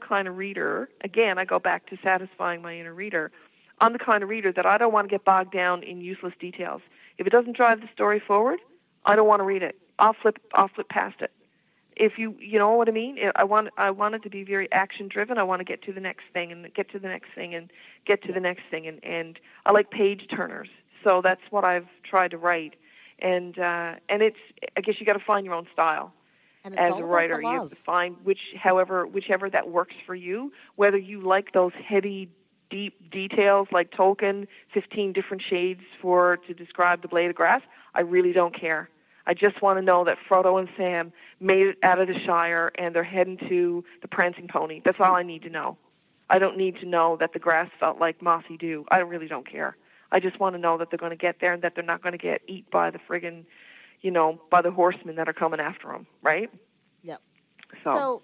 kind of reader, again, I go back to satisfying my inner reader, I'm the kind of reader that I don't want to get bogged down in useless details. If it doesn't drive the story forward, I don't want to read it. I'll flip past it. If you know what I mean, I want it to be very action driven. I want to get to the next thing and get to the next thing and get to the next thing, and I like page turners. So that's what I've tried to write, and it's, I guess you got to find your own style. And as a writer, you have to find whichever that works for you. Whether you like those heady, deep details like Tolkien, 15 different shades to describe the blade of grass, I really don't care. I just want to know that Frodo and Sam made it out of the Shire and they're heading to the Prancing Pony. That's all I need to know. I don't need to know that the grass felt like mossy dew. I really don't care. I just want to know that they're going to get there and that they're not going to get eat by the friggin', by the horsemen that are coming after them, right? Yep. So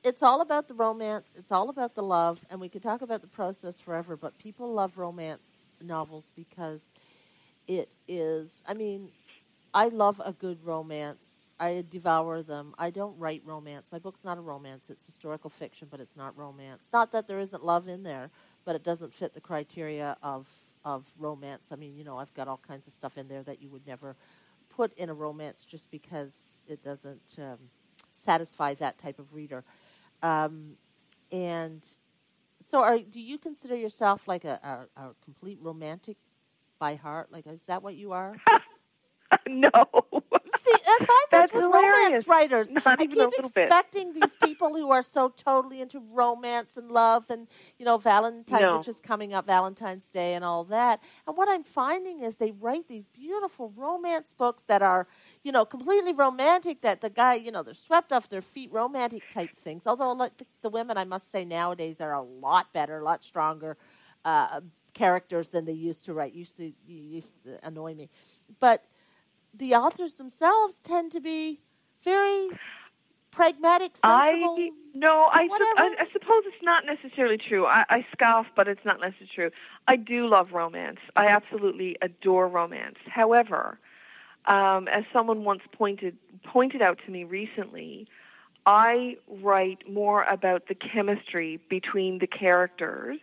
it's all about the romance. It's all about the love. And we could talk about the process forever, but people love romance novels because it is, I love a good romance. I devour them. I don't write romance. My book's not a romance. It's historical fiction, but it's not romance. Not that there isn't love in there, but it doesn't fit the criteria of romance. I've got all kinds of stuff in there that you would never put in a romance just because it doesn't satisfy that type of reader. And so do you consider yourself like a complete romantic by heart? Like, is that what you are? No. See, I find that's with hilarious. Romance writers. Not I keep expecting these people who are so totally into romance and love and, Valentine, which is coming up, Valentine's Day and all that. And what I'm finding is they write these beautiful romance books that are, completely romantic, that the guy, they're swept off their feet, romantic type things. Although like the women, I must say, nowadays are a lot better, a lot stronger characters than they used to write. Used to annoy me. But the authors themselves tend to be very pragmatic, sensible. I suppose it's not necessarily true. I scoff, but it's not necessarily true. I do love romance. I absolutely adore romance. However, as someone once pointed out to me recently, I write more about the chemistry between the characters,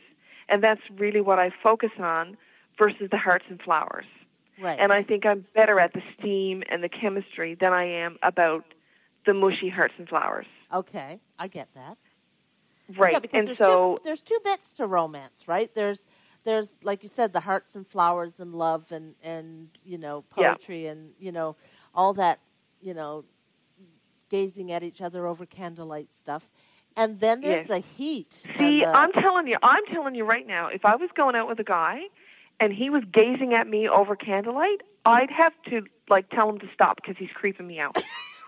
and that's really what I focus on versus the hearts and flowers. Right. And I think I'm better at the steam and the chemistry than I am about the mushy hearts and flowers. Okay, I get that. Right. Yeah, because there's two bits to romance, right? There's like you said, the hearts and flowers and love and poetry and all that, gazing at each other over candlelight stuff. And then there's the heat. See, I'm telling you right now, if I was going out with a guy and he was gazing at me over candlelight, I'd have to tell him to stop because he's creeping me out.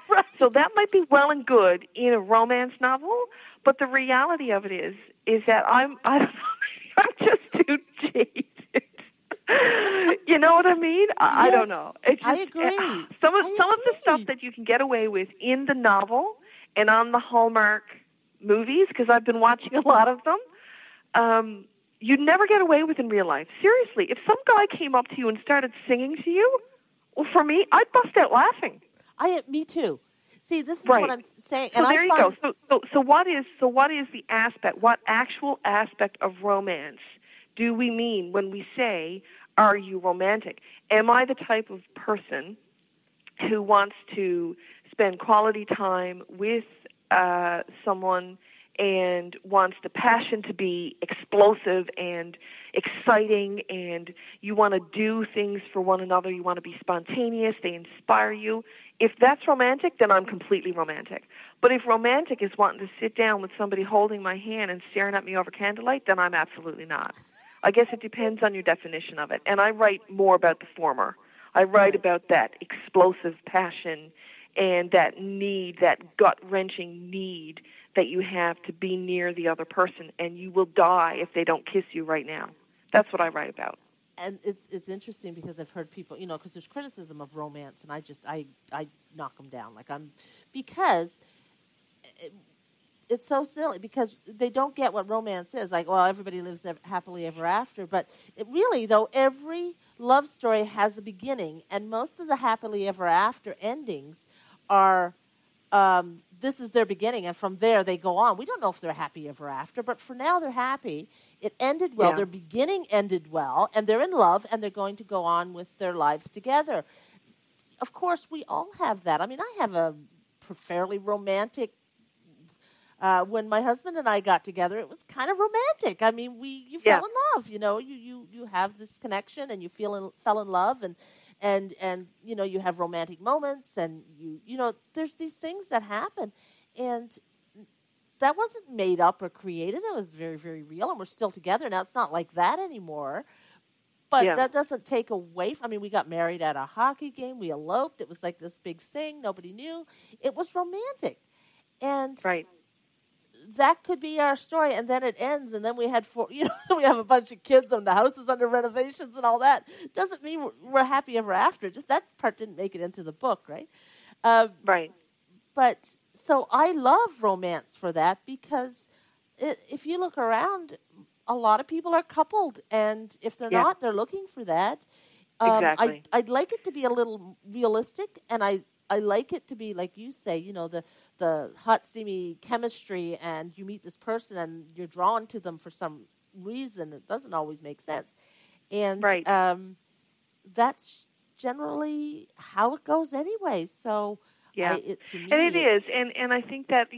Right. So that might be well and good in a romance novel, but the reality of it is that I'm just too jaded. You know what I mean? Yes, I don't know. It's just, I agree. Some of the stuff that you can get away with in the novel and on the Hallmark movies, because I've been watching a lot of them, you'd never get away with in real life. Seriously, if some guy came up to you and started singing to you, well, for me, I'd bust out laughing. Me too. See, this is right. what I'm saying. So there you go. So what is the aspect? What actual aspect of romance do we mean when we say, "Are you romantic?" Am I the type of person who wants to spend quality time with someone and wants the passion to be explosive and exciting, and you want to do things for one another, you want to be spontaneous, they inspire you? If that's romantic, then I'm completely romantic. But if romantic is wanting to sit down with somebody holding my hand and staring at me over candlelight, then I'm absolutely not. I guess it depends on your definition of it. And I write more about the former. I write about that explosive passion and that need, that gut-wrenching need that you have to be near the other person, and you will die if they don't kiss you right now. That's what I write about. And it's interesting because I've heard people, because there's criticism of romance, and I knock them down. Because it's so silly, because they don't get what romance is. Like, well, everybody lives happily ever after. But really, though, every love story has a beginning, and most of the happily ever after endings are this is their beginning, and from there they go on. We don't know if they're happy ever after, but for now they're happy. It ended well. Their beginning ended well, and they're in love, and they're going to go on with their lives together. Of course, we all have that. I mean, I have a fairly romantic. When my husband and I got together, it was kind of romantic. I mean, you fell in love. You have this connection, and you fell in love, and you have romantic moments, and there's these things that happen, and that wasn't made up or created. It was very, very real, and we're still together now. It's not like that anymore. But that doesn't take away from, I mean, we got married at a hockey game. We eloped. It was like this big thing. Nobody knew. It was romantic. And that could be our story. And then it ends. And then we had we have a bunch of kids and the house is under renovations and all that. Doesn't mean we're happy ever after. Just that part didn't make it into the book, right? But so I love romance for that, because if you look around, a lot of people are coupled, and if they're not, they're looking for that. Exactly. I'd like it to be a little realistic, and I like it to be, like you say, the hot, steamy chemistry, and you meet this person and you're drawn to them for some reason. It doesn't always make sense. And that's generally how it goes anyway. So to me, and it is, and I think that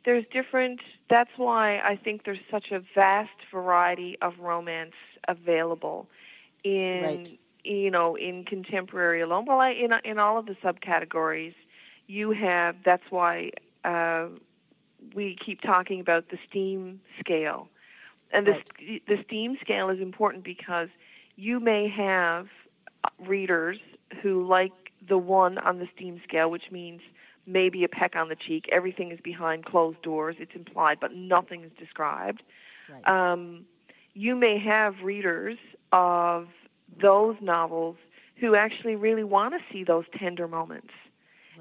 there's different. That's why I think there's such a vast variety of romance available in in contemporary alone. Well, in all of the subcategories, you have. That's why we keep talking about the STEAM scale, and the STEAM scale is important because you may have readers who like the one on the STEAM scale, which means maybe a peck on the cheek. Everything is behind closed doors. It's implied, but nothing is described. You may have readers of those novels who actually really want to see those tender moments.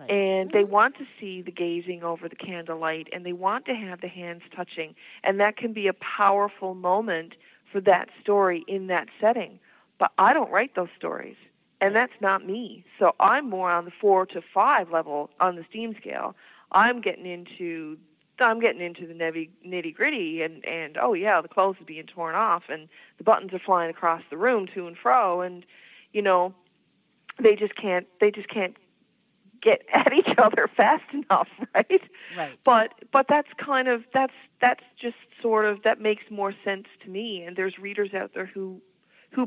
And they want to see the gazing over the candlelight, and they want to have the hands touching. And that can be a powerful moment for that story in that setting. But I don't write those stories. And that's not me. So I'm more on the 4 to 5 level on the STEAM scale. I'm getting into the nitty gritty, and oh yeah, the clothes are being torn off, and the buttons are flying across the room to and fro, and they just can't get at each other fast enough, right? But that's kind of that's just sort of, that makes more sense to me. And there's readers out there who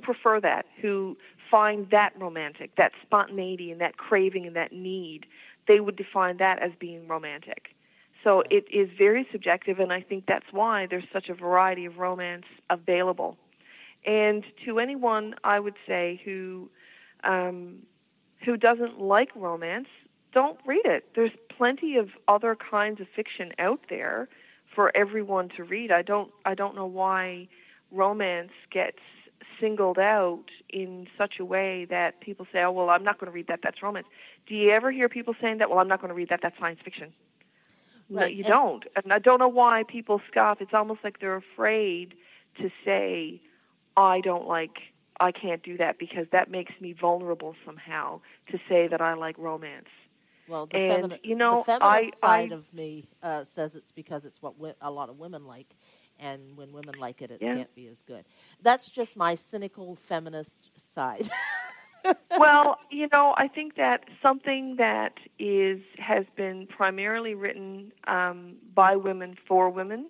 prefer that, who find that romantic, that spontaneity and that craving and that need. They would define that as being romantic. So it is very subjective, and I think that's why there's such a variety of romance available. And to anyone, I would say, who doesn't like romance, don't read it. There's plenty of other kinds of fiction out there for everyone to read. I don't know why romance gets singled out in such a way that people say, oh, well, I'm not going to read that, that's romance. Do you ever hear people saying that? Well, I'm not going to read that, that's science fiction. No, you don't. And I don't know why people scoff. It's almost like they're afraid to say, I can't do that, because that makes me vulnerable somehow to say that I like romance. Well, the feminist side of me says it's because it's what a lot of women like. And when women like it, it can't be as good. That's just my cynical feminist side. Well, I think that something that has been primarily written by women for women,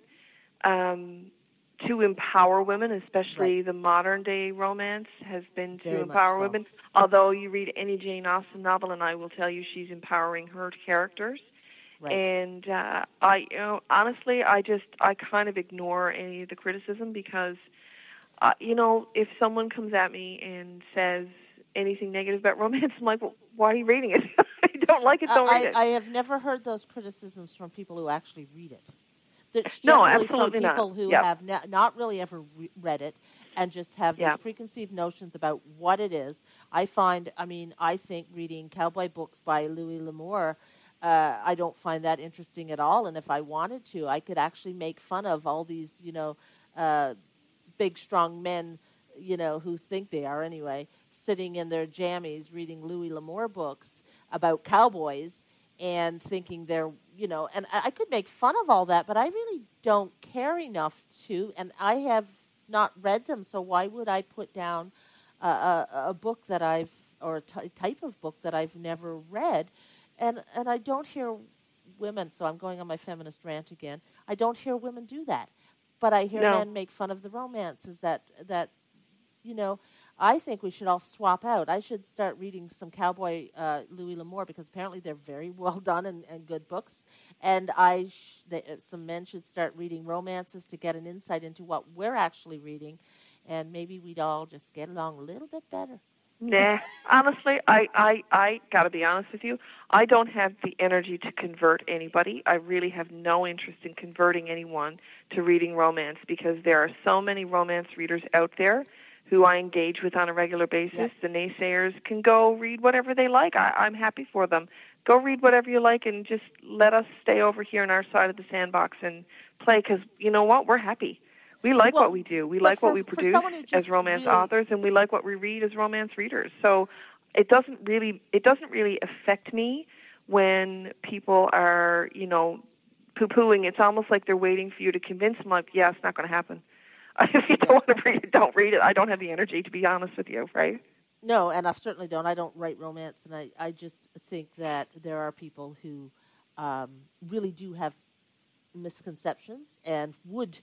to empower women, especially the modern day romance has been to empower women. Although you read any Jane Austen novel, and I will tell you she's empowering her characters. And honestly, I kind of ignore any of the criticism, because if someone comes at me and says anything negative about romance, I'm like, well, why are you reading it? I don't like it, don't read it. I have never heard those criticisms from people who actually read it. No, absolutely from people who have not really ever read it and just have these preconceived notions about what it is. I think reading cowboy books by Louis L'Amour, I don't find that interesting at all. And if I wanted to, I could actually make fun of all these, big, strong men, who think they are anyway, sitting in their jammies reading Louis L'Amour books about cowboys. and thinking they're, and I could make fun of all that, but I really don't care enough to, and I have not read them, so why would I put down a book that or a type of book that I've never read? And I don't hear women, so I'm going on my feminist rant again, I don't hear women do that. But I hear men make fun of the romances that I think we should all swap out. I should start reading some cowboy Louis L'Amour, because apparently they're very well done and good books. And some men should start reading romances to get an insight into what we're actually reading, and maybe we'd all just get along a little bit better. Nah, honestly, I got to be honest with you. I don't have the energy to convert anybody. I really have no interest in converting anyone to reading romance, because there are so many romance readers out there who I engage with on a regular basis. Yep. The naysayers can go read whatever they like. I'm happy for them. Go read whatever you like, and just let us stay over here on our side of the sandbox and play, because you know what? We're happy. We like what we do. We like what we produce as romance authors, and we like what we read as romance readers. So it doesn't really affect me when people are, poo-pooing. It's almost like they're waiting for you to convince them, like, yeah, it's not going to happen. If you don't want to read it, don't read it. I don't have the energy, to be honest with you, right? No, and I certainly don't. I don't write romance, and I just think that there are people who really do have misconceptions and would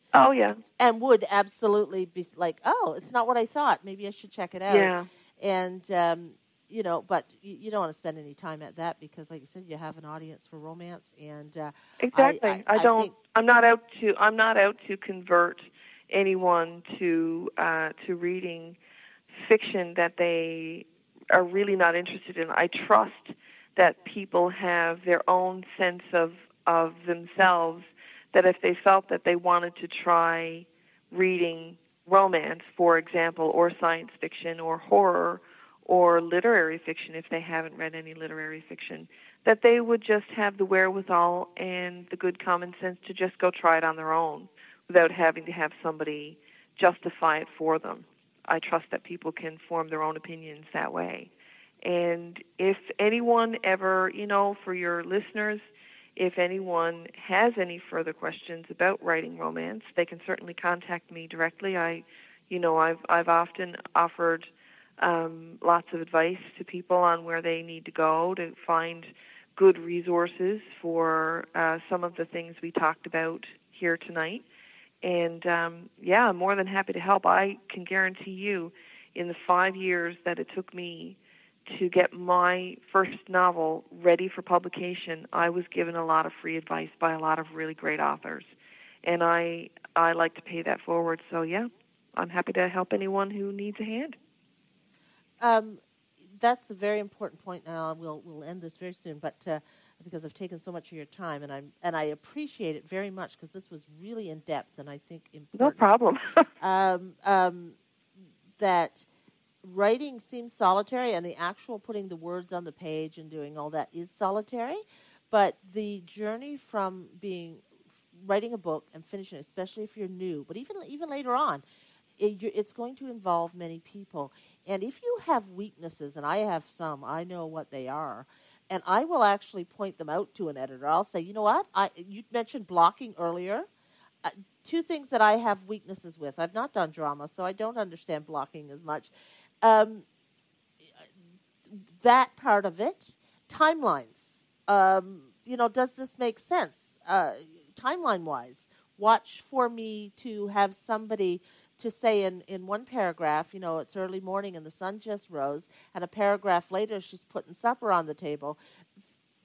absolutely be like, oh, it's not what I thought, maybe I should check it out. And but you don't want to spend any time at that, because like you said, you have an audience for romance. And exactly. I'm not out to convert anyone to reading fiction that they are really not interested in. I trust that people have their own sense of themselves, that if they felt that they wanted to try reading romance, for example, or science fiction or horror or literary fiction, if they haven't read any literary fiction, that they would just have the wherewithal and the good common sense to just go try it on their own without having to have somebody justify it for them. I trust that people can form their own opinions that way. And if anyone ever, for your listeners, if anyone has any further questions about writing romance, they can certainly contact me directly. I've often offered lots of advice to people on where they need to go to find good resources for some of the things we talked about here tonight. And I'm more than happy to help. I can guarantee you, in the 5 years that it took me to get my first novel ready for publication, I was given a lot of free advice by a lot of really great authors. And I like to pay that forward. So, I'm happy to help anyone who needs a hand. That's a very important point. Now we'll end this very soon, but because I've taken so much of your time, and I appreciate it very much, because this was really in depth and I think important. No problem. That writing seems solitary, and the actual putting the words on the page and doing all that is solitary, but the journey from writing a book and finishing it, especially if you're new, but even later on, it's going to involve many people. And if you have weaknesses, and I have some, I know what they are, and I will actually point them out to an editor. I'll say, you know what, you mentioned blocking earlier. Two things that I have weaknesses with. I've not done drama, so I don't understand blocking as much. That part of it, timelines. Does this make sense? Timeline-wise, watch for me to have somebody to say in one paragraph, it's early morning and the sun just rose, and a paragraph later she's putting supper on the table,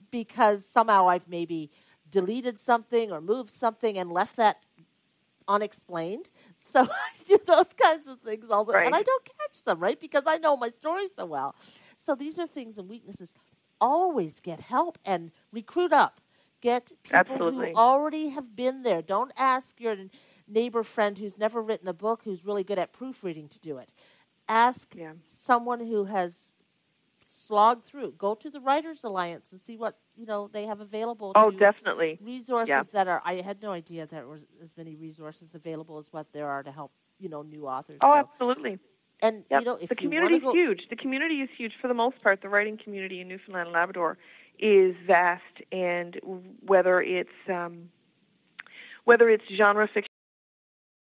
because somehow I've maybe deleted something or moved something and left that unexplained. So I do those kinds of things all the time, and I don't catch them, right? Because I know my story so well. So these are things and weaknesses. Always get help and recruit up. Get people who already have been there. Don't ask your neighbor friend who's never written a book, who's really good at proofreading, to do it. Ask someone who has slogged through. Go to the Writers Alliance and see what they have available. Definitely. Resources that are. I had no idea there were as many resources available as what there are to help new authors. Absolutely. And if the community is huge. The community is huge for the most part. The writing community in Newfoundland and Labrador is vast, and whether it's genre fiction